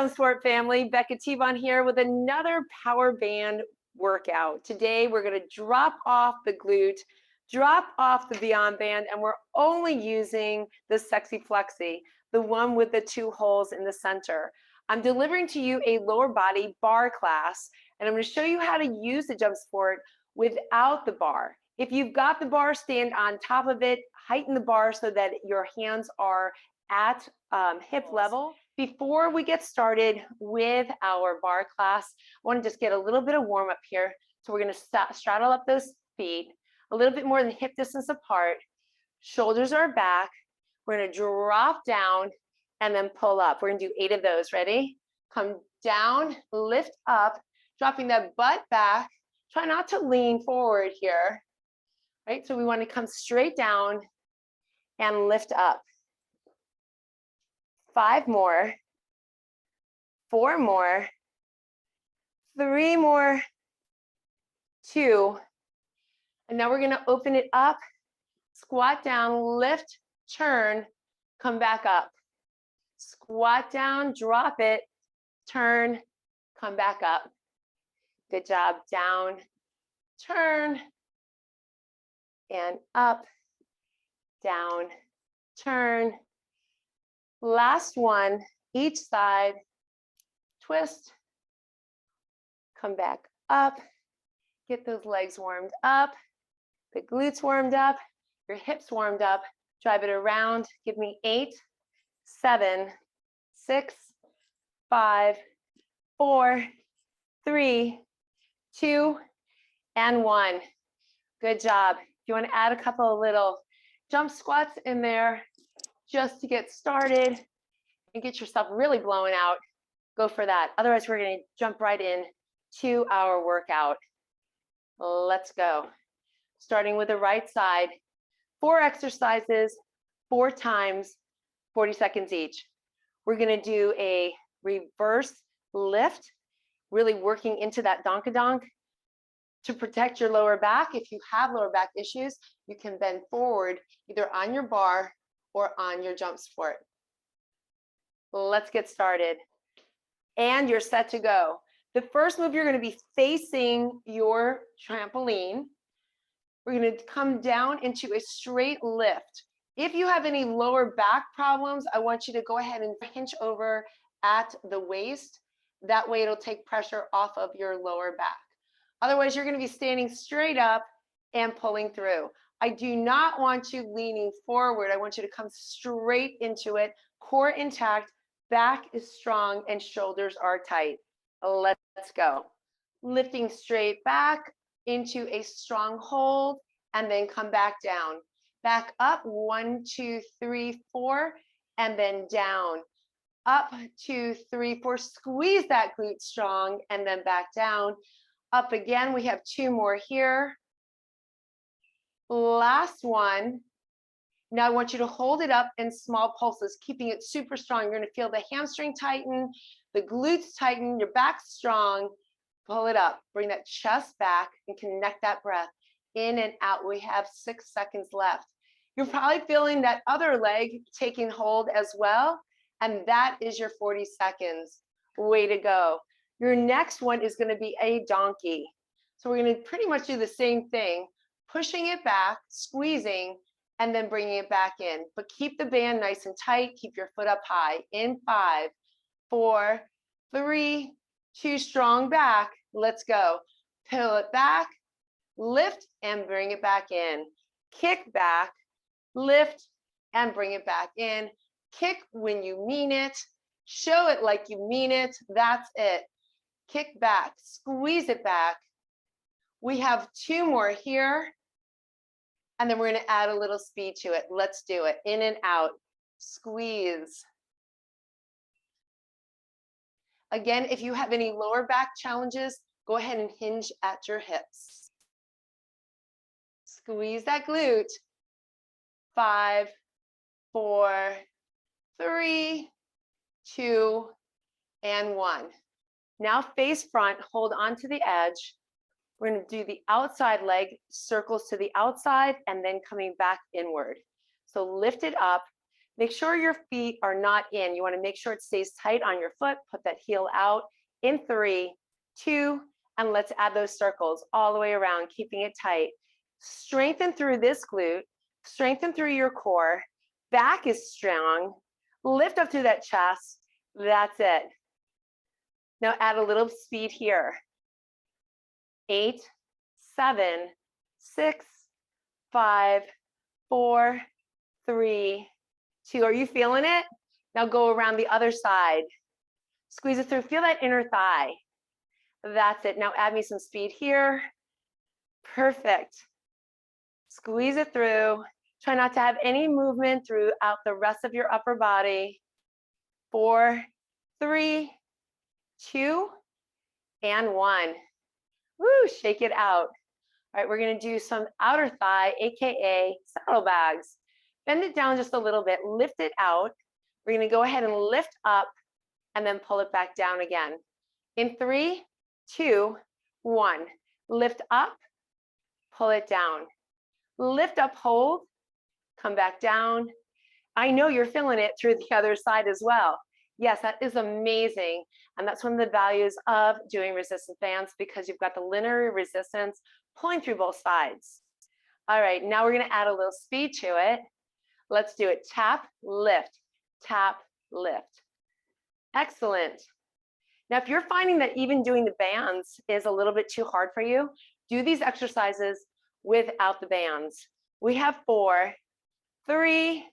Jump Sport family, Becca T-Von here with another PowHERband workout. Today we're going to drop off the glute, drop off the Beyond Band, and we're only using the Sexy Flexi, the one with the 2 holes in the center. I'm delivering to you a lower body bar class, and I'm going to show you how to use the Jump Sport without the bar. If you've got the bar, stand on top of it, heighten the bar so that your hands are at hip level. Before we get started with our bar class, I want to just get a little bit of warm up here. So we're going to straddle up those feet a little bit more than hip distance apart. Shoulders are back. We're going to drop down and then pull up. We're going to do 8 of those. Ready? Come down, lift up, dropping that butt back. Try not to lean forward here. Right? So we want to come straight down and lift up. 5 more, 4 more, 3 more, 2. And now we're going to open it up, squat down, lift, turn, come back up. Squat down, drop it, turn, come back up. Good job. Down, turn, and up, down, turn. Last one, each side, twist, come back up, get those legs warmed up, the glutes warmed up, your hips warmed up, drive it around, give me 8, 7, 6, 5, 4, 3, 2, and 1. Good job. If you want to add a couple of little jump squats in there, just to get started and get yourself really blowing out, go for that. Otherwise, we're going to jump right in to our workout. Let's go. Starting with the right side, 4 exercises, 4 times, 40 seconds each. We're going to do a reverse lift, really working into that donkadonk to protect your lower back. If you have lower back issues, you can bend forward either on your bar or on your Jump Sport. Let's get started. And you're set to go. The first move, you're going to be facing your trampoline. We're going to come down into a straight lift. If you have any lower back problems, I want you to go ahead and hinge over at the waist. That way it'll take pressure off of your lower back. Otherwise, you're going to be standing straight up and pulling through. I do not want you leaning forward. I want you to come straight into it. Core intact, back is strong, and shoulders are tight. Let's go. Lifting straight back into a strong hold, and then come back down. Back up, 1, 2, 3, 4, and then down. Up, 2, 3, 4. Squeeze that glute strong, and then back down. Up again. We have 2 more here. Last one. Now I want you to hold it up in small pulses, keeping it super strong. You're going to feel the hamstring tighten, the glutes tighten, your back's strong. Pull it up. Bring that chest back and connect that breath in and out. We have 6 seconds left. You're probably feeling that other leg taking hold as well, and that is your 40 seconds. Way to go. Your next one is going to be a donkey. So we're going to pretty much do the same thing. Pushing it back, squeezing, and then bringing it back in. But keep the band nice and tight. Keep your foot up high. In 5, 4, 3, 2, strong back. Let's go. Pull it back, lift, and bring it back in. Kick back, lift, and bring it back in. Kick when you mean it. Show it like you mean it. That's it. Kick back, squeeze it back. We have 2 more here. And then we're going to add a little speed to it. Let's do it. In and out. Squeeze. Again, if you have any lower back challenges, go ahead and hinge at your hips. Squeeze that glute. 5, 4, 3, 2, and 1. Now face front, hold on to the edge. We're going to do the outside leg, circles to the outside, and then coming back inward. So lift it up, Make sure your feet are not in. You want to make sure it stays tight on your foot. Put that heel out in 3, 2, and let's add those circles all the way around, keeping it tight. Strengthen through this glute, strengthen through your core. Back is strong. Lift up through that chest. That's it. Now add a little speed here. 8, 7, 6, 5, 4, 3, 2. Are you feeling it? Now go around the other side. Squeeze it through. Feel that inner thigh. That's it. Now add me some speed here. Perfect. Squeeze it through. Try not to have any movement throughout the rest of your upper body. 4, 3, 2, and 1. Woo, shake it out. All right, we're gonna do some outer thigh, AKA saddlebags. Bend it down just a little bit, lift it out. We're gonna go ahead and lift up and then pull it back down again. In 3, 2, 1. Lift up, pull it down. Lift up, hold, come back down. I know you're feeling it through the other side as well. Yes, that is amazing. And that's one of the values of doing resistance bands, because you've got the linear resistance pulling through both sides. All right, now we're gonna add a little speed to it. Let's do it. Tap, lift, tap, lift. Excellent. Now, if you're finding that even doing the bands is a little bit too hard for you, do these exercises without the bands. We have 4, 3,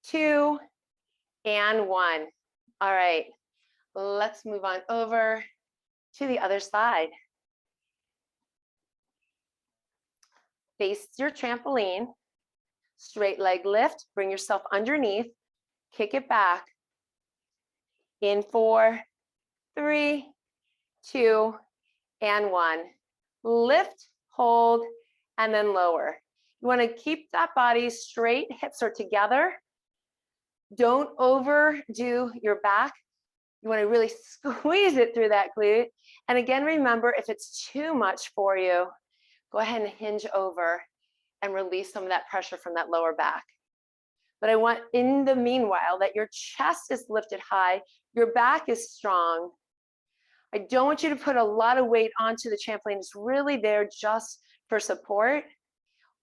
2, and 1. All right, let's move on over to the other side. Face your trampoline, straight leg lift, bring yourself underneath, kick it back. In 4, 3, 2, and 1. Lift, hold, and then lower. You want to keep that body straight, hips are together. Don't overdo your back. You want to really squeeze it through that glute. And again, remember, if it's too much for you, go ahead and hinge over and release some of that pressure from that lower back. But I want, in the meanwhile, that your chest is lifted high, your back is strong. I don't want you to put a lot of weight onto the trampoline. It's really there just for support,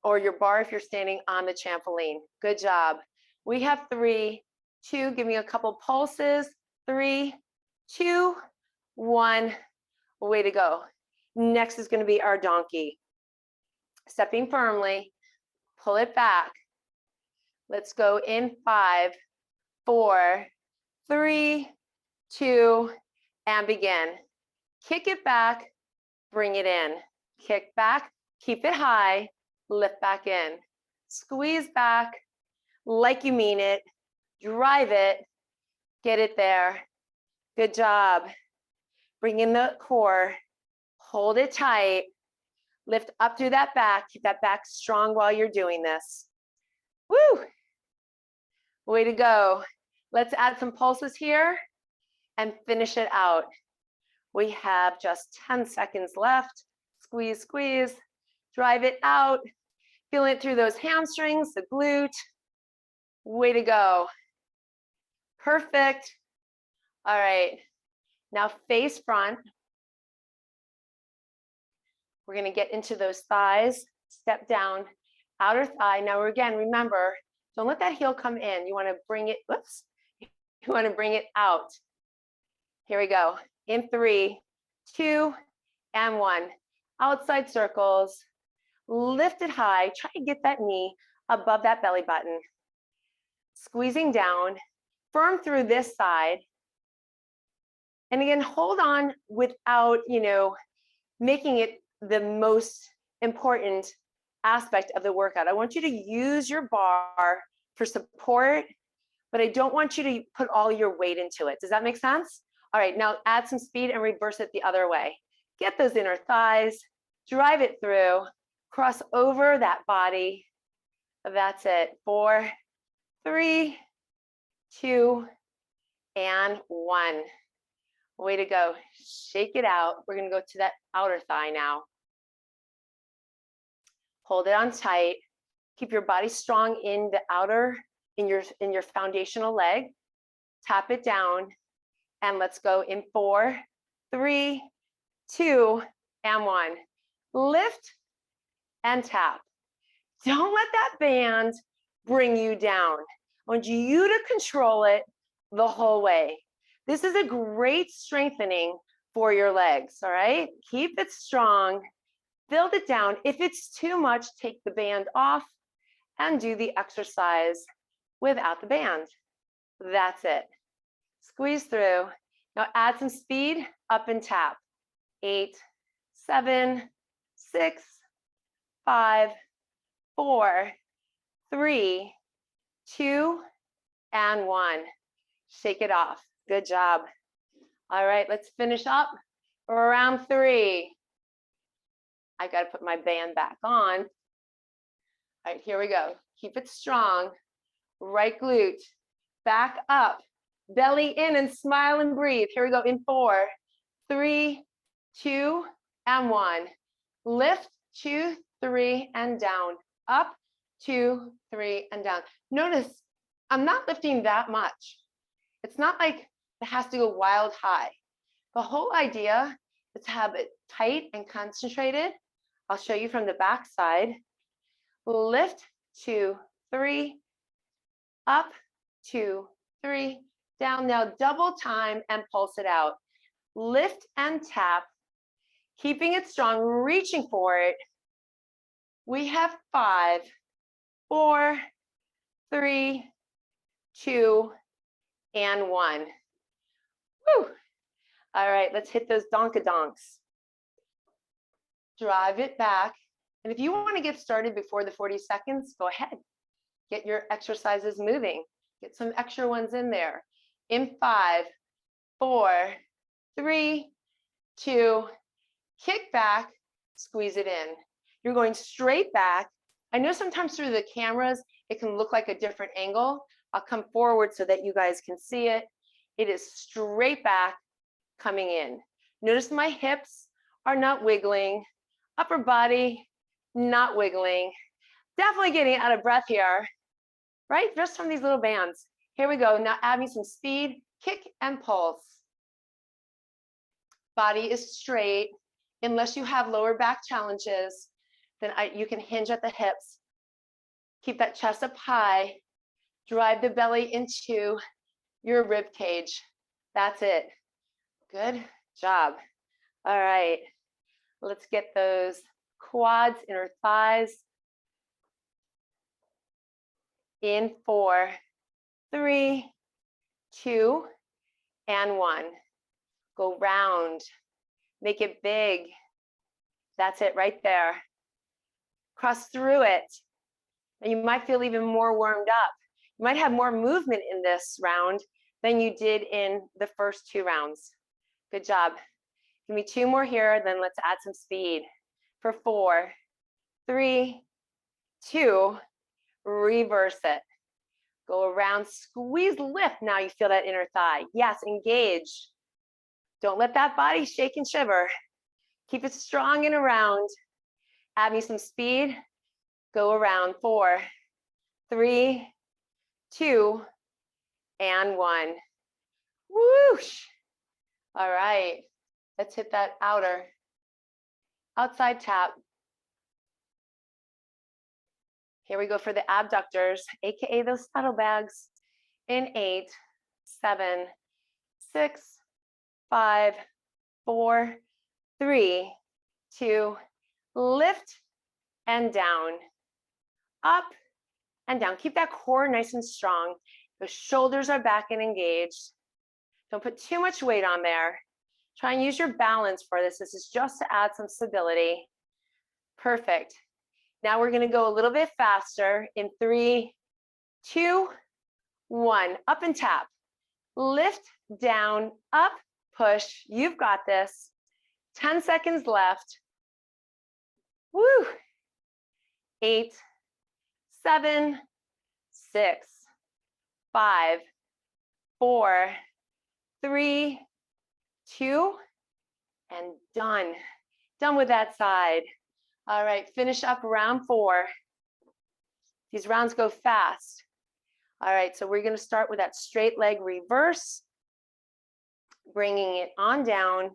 or your bar if you're standing on the trampoline. Good job. We have 3, 2, give me a couple pulses. 3, 2, 1, way to go. Next is gonna be our donkey. Stepping firmly, pull it back. Let's go in 5, 4, 3, 2, and begin. Kick it back, bring it in. Kick back, keep it high, lift back in. Squeeze back like you mean it. Drive it, get it there. Good job. Bring in the core, hold it tight, lift up through that back, keep that back strong while you're doing this. Woo! Way to go. Let's add some pulses here and finish it out. We have just 10 seconds left. Squeeze, squeeze, drive it out. Feel it through those hamstrings, the glute. Way to go. Perfect. All right, now face front. We're gonna get into those thighs, step down, outer thigh. Now again, remember, don't let that heel come in. You wanna bring it, whoops. You wanna bring it out. Here we go. In 3, 2, and 1. Outside circles, lift it high. Try to get that knee above that belly button. Squeezing down, firm through this side. And again, hold on without, making it the most important aspect of the workout. I want you to use your bar for support, but I don't want you to put all your weight into it. Does that make sense? All right, now add some speed and reverse it the other way. Get those inner thighs, drive it through, cross over that body. That's it. 4, 3, 2, and 1. Way to go. Shake it out. We're going to go to that outer thigh now. Hold it on tight. Keep your body strong in the outer in your foundational leg. Tap it down, and let's go in 4, 3, 2, and 1. Lift and tap. Don't let that band bring you down. I want you to control it the whole way. This is a great strengthening for your legs, all right? Keep it strong, build it down. If it's too much, take the band off and do the exercise without the band. That's it. Squeeze through. Now add some speed, up and tap. 8, 7, 6, 5, 4, 3, 2, and 1. Shake it off. Good job. All right, let's finish up. Round 3. I got to put my band back on. All right, here we go. Keep it strong. Right glute. Back up. Belly in and smile and breathe. Here we go in 4, 3, 2, and 1. Lift, 2, 3, and down. Up, 2, 3, and down. Notice I'm not lifting that much. It's not like it has to go wild high. The whole idea is to have it tight and concentrated. I'll show you from the back side. Lift, 2, 3, up, 2, 3, down. Now double time and pulse it out. Lift and tap, keeping it strong, reaching for it. We have 5, 4, 3, 2, and 1. Woo! All right, let's hit those donka-donks. Drive it back. And if you want to get started before the 40 seconds, go ahead. Get your exercises moving. Get some extra ones in there. In 5, 4, 3, 2, kick back, squeeze it in. You're going straight back. I know sometimes through the cameras, it can look like a different angle. I'll come forward so that you guys can see it. It is straight back, coming in. Notice my hips are not wiggling. Upper body, not wiggling. Definitely getting out of breath here, right? Just from these little bands. Here we go. Now add me some speed, kick and pulse. Body is straight. Unless you have lower back challenges, then you can hinge at the hips. Keep that chest up high. Drive the belly into your rib cage. That's it. Good job. All right. Let's get those quads, inner thighs. In 4, 3, 2, and 1. Go round. Make it big. That's it right there. Cross through it. And you might feel even more warmed up. You might have more movement in this round than you did in the first 2 rounds. Good job. Give me 2 more here, then let's add some speed. For 4, 3, 2, reverse it. Go around, squeeze, lift. Now you feel that inner thigh. Yes, engage. Don't let that body shake and shiver. Keep it strong and around. Add me some speed. Go around. 4, 3, 2, and 1. Whoosh. All right. Let's hit that outside tap. Here we go for the abductors, AKA those saddlebags. In 8, 7, 6, 5, 4, 3, 2, lift and down, up and down. Keep that core nice and strong. The shoulders are back and engaged. Don't put too much weight on there. Try and use your balance for this. This is just to add some stability. Perfect. Now we're going to go a little bit faster in 3, 2, 1. Up and tap. Lift, down, up, push. You've got this. 10 seconds left. Woo. 8, 7, 6, 5, 4, 3, 2, and done. Done with that side. All right, finish up round 4. These rounds go fast. All right, so we're going to start with that straight leg reverse, bringing it on down.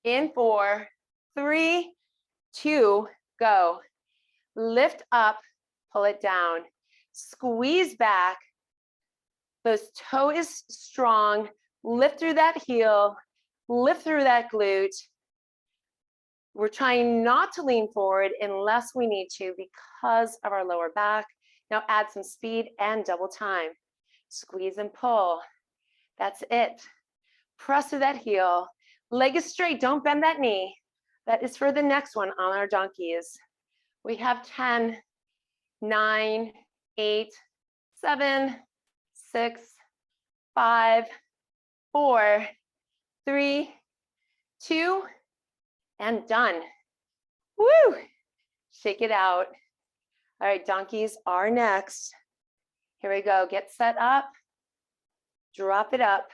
In 4, 3, 2, go. Lift up, pull it down. Squeeze back. Those toe is strong. Lift through that heel. Lift through that glute. We're trying not to lean forward unless we need to because of our lower back. Now add some speed and double time. Squeeze and pull. That's it. Press through that heel. Leg is straight. Don't bend that knee. That is for the next one on our donkeys. We have 10, 9, 8, 7, 6, 5, 4, 3, 2, and done. Woo! Shake it out. All right, donkeys are next. Here we go. Get set up. Drop it up.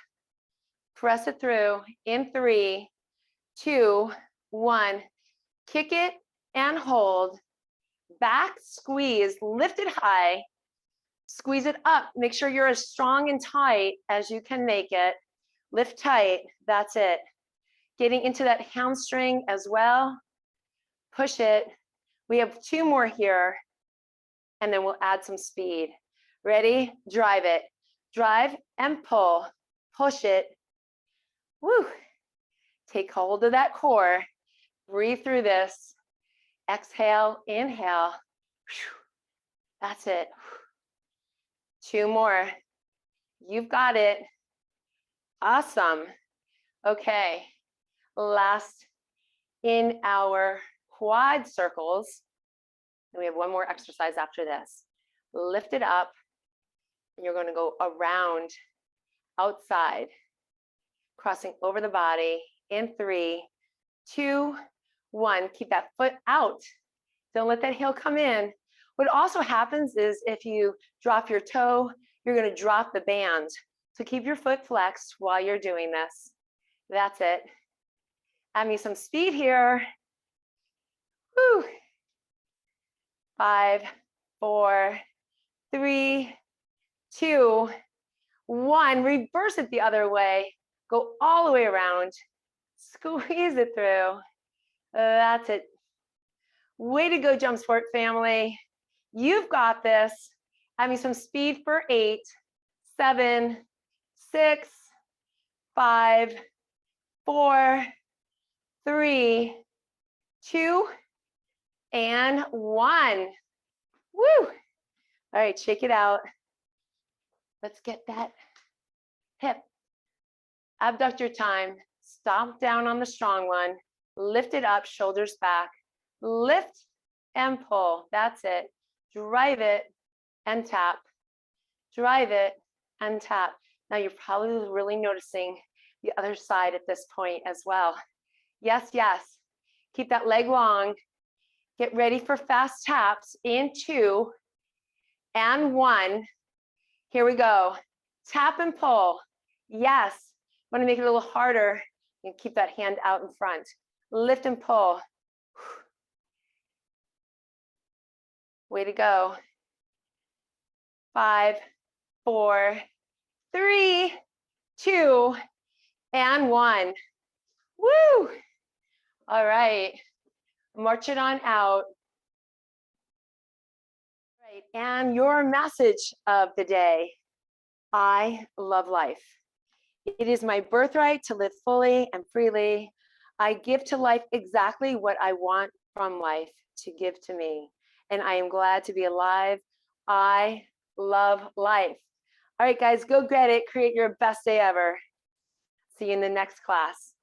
Press it through in 3, 2, 1. Kick it and hold. Back squeeze. Lift it high. Squeeze it up. Make sure you're as strong and tight as you can make it. Lift tight. That's it. Getting into that hamstring as well. Push it. We have 2 more here. And then we'll add some speed. Ready? Drive it. Drive and pull. Push it. Woo. Take hold of that core. Breathe through this. Exhale, inhale. That's it. 2 more. You've got it. Awesome. Okay. Last in our quad circles. And we have 1 more exercise after this. Lift it up. And you're going to go around, outside, crossing over the body in 3, 2, 1. Keep that foot out. Don't let that heel come in. What also happens is if you drop your toe, you're going to drop the band. So keep your foot flexed while you're doing this. That's it. Add me some speed here. Woo. 5, 4, 3, 2, 1. Reverse it the other way. Go all the way around. Squeeze it through. That's it. Way to go, Jump Sport family. You've got this. Add me some speed for 8, 7, 6, 5, 4, 3, 2, and 1. Woo! All right, shake it out. Let's get that hip. Abductor time. Stomp down on the strong one. Lift it up, shoulders back. Lift and pull. That's it. Drive it and tap. Drive it and tap. Now you're probably really noticing the other side at this point as well. Yes, yes. Keep that leg long. Get ready for fast taps in 2 and 1. Here we go. Tap and pull. Yes. I'm going to make it a little harder. And keep that hand out in front. Lift and pull. Way to go. 5, 4, 3, 2, and 1. Woo! All right. March it on out. Right. And your message of the day. I love life. It is my birthright to live fully and freely. I give to life exactly what I want from life to give to me. And I am glad to be alive. I love life. All right, guys, go get it. Create your best day ever. See you in the next class.